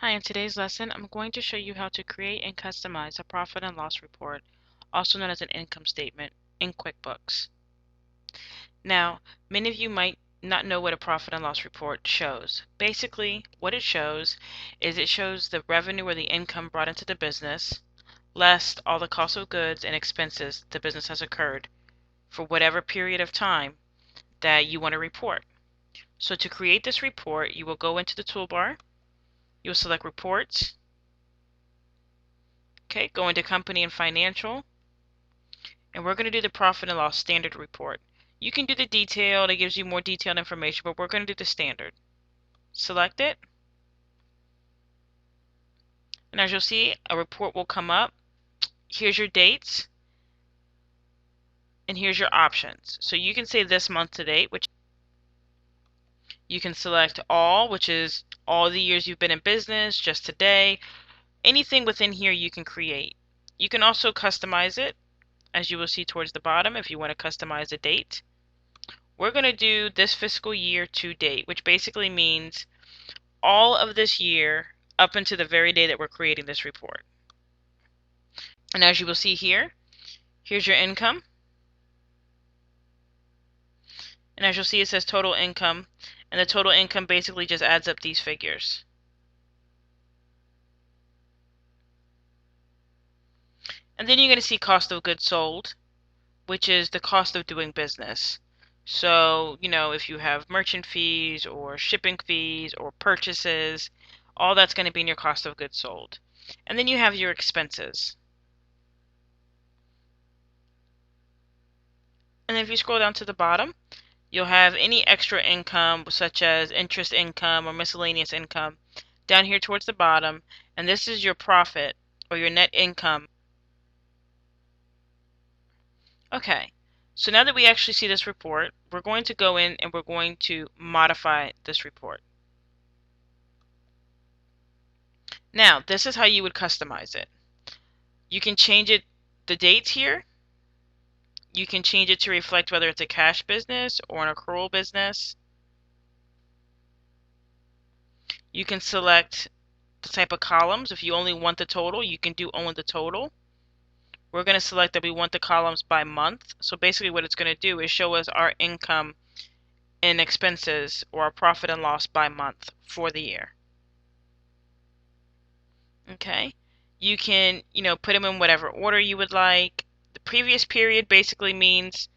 Hi, in today's lesson, I'm going to show you how to create and customize a profit and loss report, also known as an income statement, in QuickBooks. Now, many of you might not know what a profit and loss report shows. Basically, what it shows is it shows the revenue or the income brought into the business, less all the cost of goods and expenses the business has incurred for whatever period of time that you want to report. So to create this report, you will go into the toolbar, you'll select Reports. Okay, go into Company and Financial, and we're going to do the Profit and Loss Standard Report. You can do the detailed, it gives you more detailed information, but we're going to do the standard. Select it, and as you'll see, a report will come up. Here's your dates, and here's your options. So you can say this month to date, which you can select all, which is all the years you've been in business, just today. Anything within here you can create. You can also customize it, as you will see towards the bottom, if you want to customize a date. We're going to do this fiscal year to date, which basically means all of this year up until the very day that we're creating this report. And as you will see here, here's your income. And as you'll see, it says total income. And the total income basically just adds up these figures. And then you're going to see cost of goods sold, which is the cost of doing business. So, if you have merchant fees or shipping fees or purchases, all that's going to be in your cost of goods sold. And then you have your expenses. And then if you scroll down to the bottom, you'll have any extra income, such as interest income or miscellaneous income, down here towards the bottom. And this is your profit or your net income. Okay, so now that we actually see this report, we're going to go in and we're going to modify this report. Now, this is how you would customize it. You can change it, the dates here. You can change it to reflect whether it's a cash business or an accrual business. You can select the type of columns. If you only want the total, you can do only the total. We're going to select that we want the columns by month. So basically what it's going to do is show us our income and expenses, or our profit and loss by month for the year. Okay, you can put them in whatever order you would like. The previous period basically means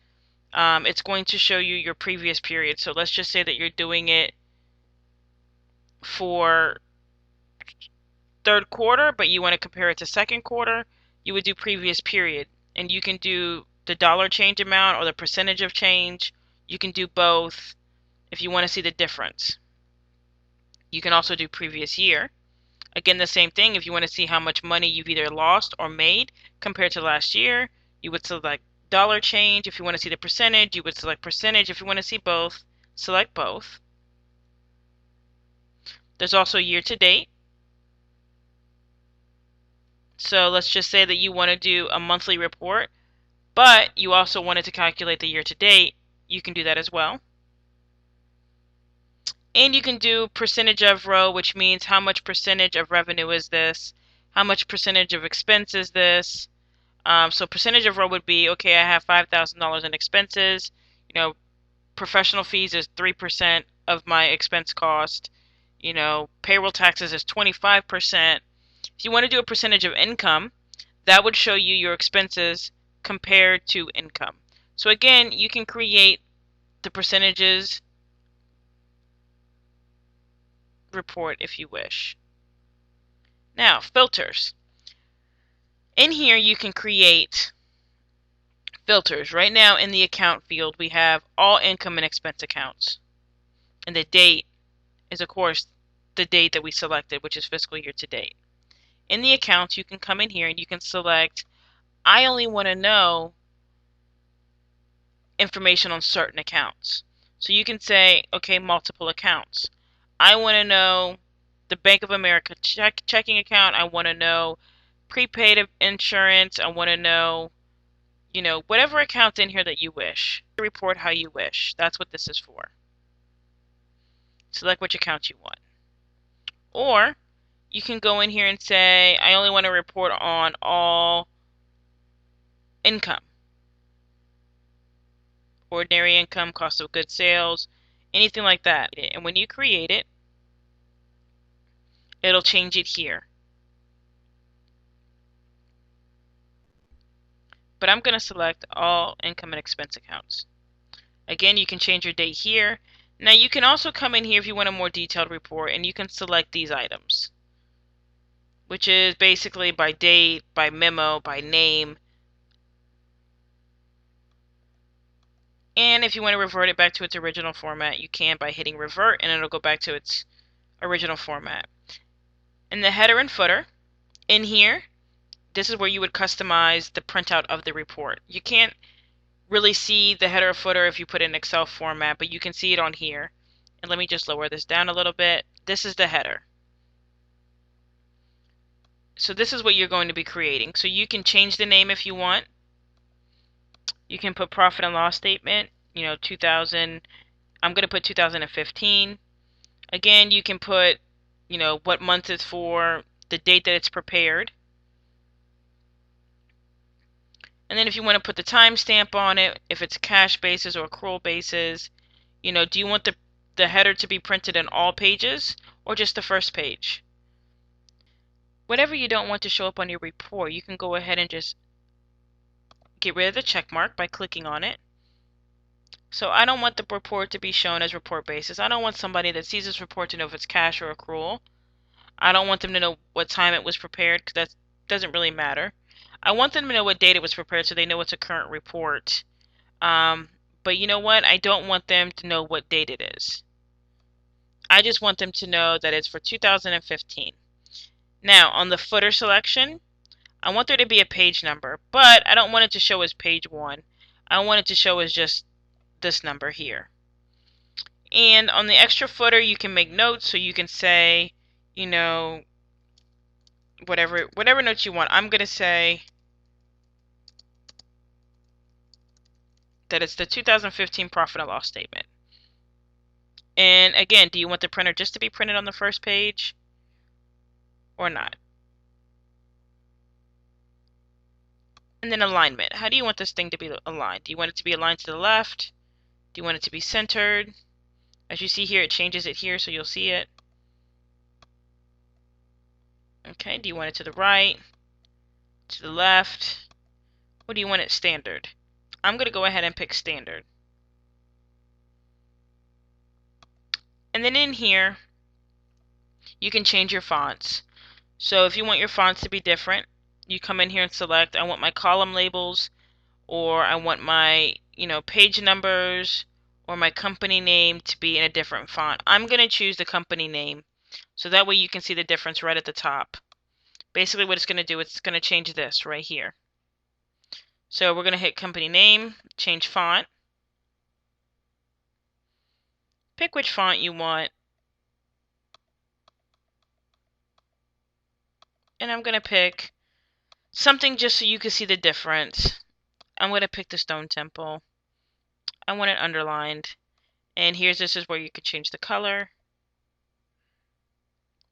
it's going to show you your previous period. So let's just say that you're doing it for third quarter, but you want to compare it to second quarter, you would do previous period. And you can do the dollar change amount or the percentage of change. You can do both if you want to see the difference. You can also do previous year. Again, the same thing. If you want to see how much money you've either lost or made compared to last year, you would select dollar change. If you want to see the percentage, you would select percentage. If you want to see both, select both. There's also year to date. So let's just say that you want to do a monthly report, but you also wanted to calculate the year to date. You can do that as well. And you can do percentage of row, which means how much percentage of revenue is this, how much percentage of expense is this. So percentage of row would be, okay, I have $5,000 in expenses. Professional fees is 3% of my expense cost. Payroll taxes is 25%. If you want to do a percentage of income, that would show you your expenses compared to income. So again, you can create the percentages report if you wish. Now, filters. In here you can create filters. Right now in the account field we have all income and expense accounts. And the date is, of course, the date that we selected, which is fiscal year to date. In the accounts, you can come in here and you can select, I only want to know information on certain accounts. So you can say, okay, multiple accounts. I want to know the Bank of America checking account. I want to know prepaid insurance. I want to know, whatever account in here that you wish. Report how you wish. That's what this is for. Select which account you want. Or you can go in here and say, I only want to report on all income. Ordinary income, cost of goods sales, anything like that. And when you create it, it'll change it here. But I'm going to select all income and expense accounts. Again, you can change your date here. Now you can also come in here if you want a more detailed report, and you can select these items, which is basically by date, by memo, by name. And if you want to revert it back to its original format, you can by hitting revert, and it'll go back to its original format. In the header and footer, in here, this is where you would customize the printout of the report. You can't really see the header or footer if you put it in Excel format, but you can see it on here. And let me just lower this down a little bit. This is the header. So this is what you're going to be creating. So you can change the name if you want. You can put profit and loss statement, 2000. I'm going to put 2015. Again, you can put, what month it's for, the date that it's prepared. And then if you want to put the timestamp on it, if it's cash basis or accrual basis, do you want the header to be printed in all pages or just the first page? Whatever you don't want to show up on your report, you can go ahead and just get rid of the check mark by clicking on it. So I don't want the report to be shown as report basis. I don't want somebody that sees this report to know if it's cash or accrual. I don't want them to know what time it was prepared, because that doesn't really matter. I want them to know what date it was prepared so they know it's a current report. But you know what? I don't want them to know what date it is. I just want them to know that it's for 2015. Now, on the footer selection, I want there to be a page number, but I don't want it to show as page 1. I want it to show as just this number here. And on the extra footer, you can make notes, so you can say, whatever notes you want. I'm going to say that it's the 2015 profit and loss statement. And again, do you want the printer just to be printed on the first page or not? And then alignment. How do you want this thing to be aligned? Do you want it to be aligned to the left? Do you want it to be centered? As you see here, it changes it here, so you'll see it. Okay, do you want it to the right? To the left? Or do you want it standard? I'm going to go ahead and pick standard. And then in here, you can change your fonts. So if you want your fonts to be different, you come in here and select, I want my column labels, or I want my, page numbers, or my company name to be in a different font. I'm going to choose the company name, so that way you can see the difference right at the top. Basically what it's going to do, it's going to change this right here. So we're going to hit company name, change font, pick which font you want, and I'm going to pick something just so you can see the difference. I'm going to pick the Stone Temple. I want it underlined. And this is where you could change the color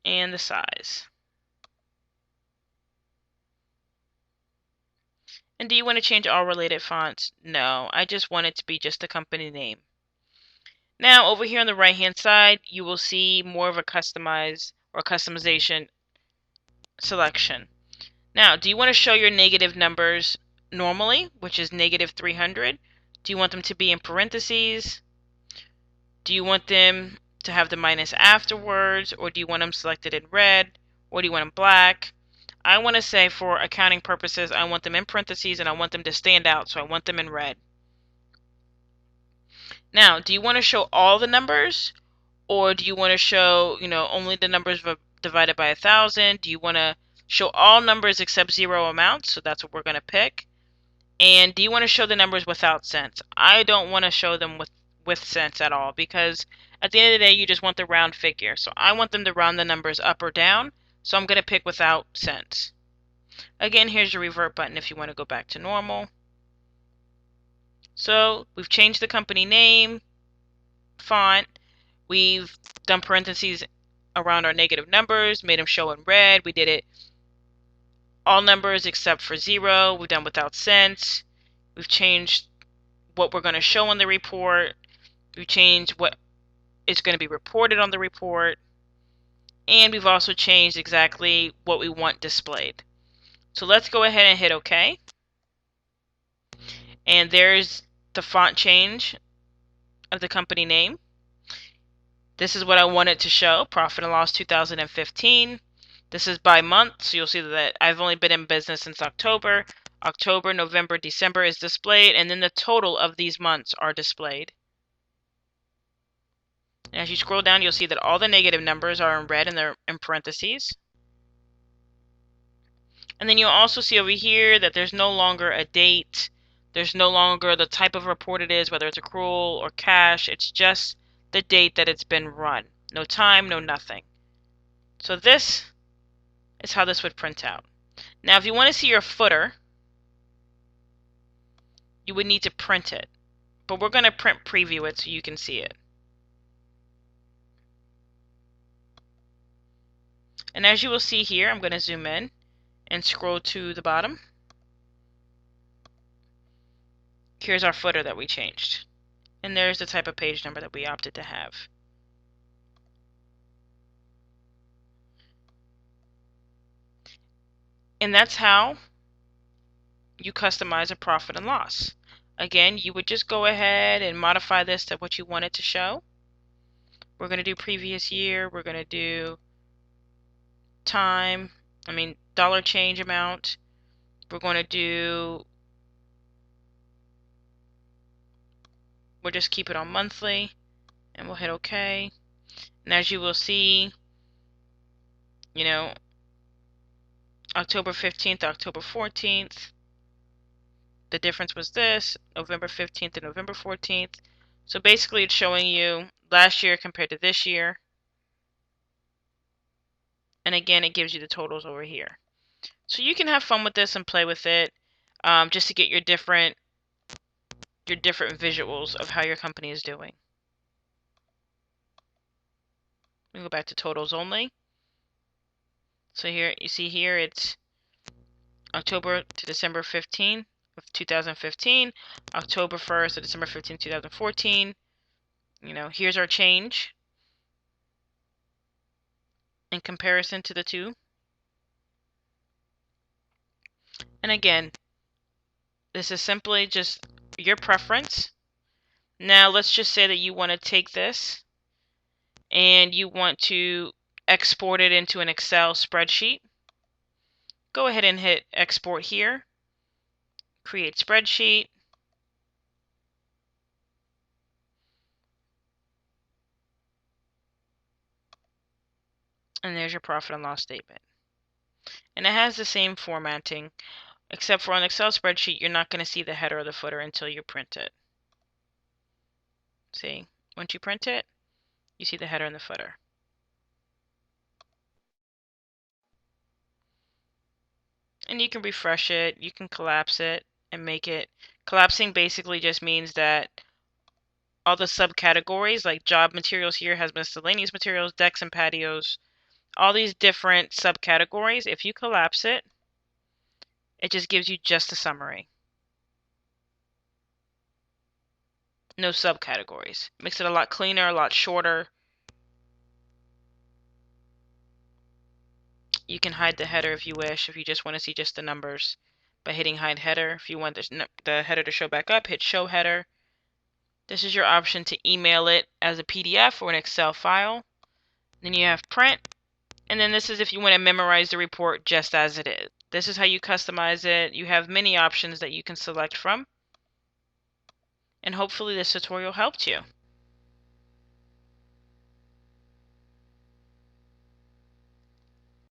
and the size. And do you want to change all related fonts? No, I just want it to be just the company name. Now over here on the right hand side, you will see more of a customization selection. Now, do you want to show your negative numbers normally, which is negative 300? Do you want them to be in parentheses? Do you want them to have the minus afterwards, or do you want them selected in red, or do you want them black? I want to say for accounting purposes, I want them in parentheses and I want them to stand out, so I want them in red. Now, do you want to show all the numbers, or do you want to show, only the numbers divided by 1,000? Do you want to show all numbers except zero amounts? So that's what we're going to pick. And do you want to show the numbers without cents? I don't want to show them with cents at all, because at the end of the day, you just want the round figure. So I want them to round the numbers up or down, so I'm going to pick without cents. Again, here's your revert button if you want to go back to normal. So we've changed the company name, font, we've done parentheses around our negative numbers, made them show in red. We did it all numbers except for 0. We've done without cents. We've changed what we're going to show on the report. We've changed what is going to be reported on the report. And we've also changed exactly what we want displayed. So let's go ahead and hit OK. And there's the font change of the company name. This is what I wanted to show, profit and loss 2015. This is by month, so you'll see that I've only been in business since October. October, November, December is displayed, and then the total of these months are displayed. And as you scroll down, you'll see that all the negative numbers are in red and they're in parentheses. And then you'll also see over here that there's no longer a date. There's no longer the type of report it is, whether it's accrual or cash. It's just the date that it's been run. No time, no nothing. So this is how this would print out. Now, if you want to see your footer, you would need to print it. But we're going to print preview it so you can see it. And as you will see here, I'm going to zoom in and scroll to the bottom. Here's our footer that we changed. And there's the type of page number that we opted to have. And that's how you customize a profit and loss. Again, you would just go ahead and modify this to what you want it to show. We're going to do previous year. We're going to do dollar change amount. We're going to do, we'll just keep it on monthly, and we'll hit OK. And as you will see, October 15th, October 14th. The difference was this, November 15th and November 14th. So basically it's showing you last year compared to this year. And again, it gives you the totals over here. So you can have fun with this and play with it, just to get your different visuals of how your company is doing. We go back to totals only. So here, you see here, it's October to December 15 of 2015, October 1st to December 15, 2014. Here's our change in comparison to the two. And again, this is simply just your preference. Now let's just say that you want to take this and you want to export it into an Excel spreadsheet. Go ahead and hit export here, create spreadsheet, and there's your profit and loss statement. And it has the same formatting, except for on an Excel spreadsheet, you're not going to see the header or the footer until you print it. See, once you print it, you see the header and the footer. And you can refresh it, you can collapse it and make it. Collapsing basically just means that all the subcategories, like job materials here has miscellaneous materials, decks and patios, all these different subcategories. If you collapse it, it just gives you just a summary. No subcategories. Makes it a lot cleaner, a lot shorter. You can hide the header if you wish, if you just want to see just the numbers by hitting hide header. If you want the header to show back up, hit show header. This is your option to email it as a PDF or an Excel file. Then you have print. And then this is if you want to memorize the report just as it is. This is how you customize it. You have many options that you can select from. And hopefully this tutorial helped you.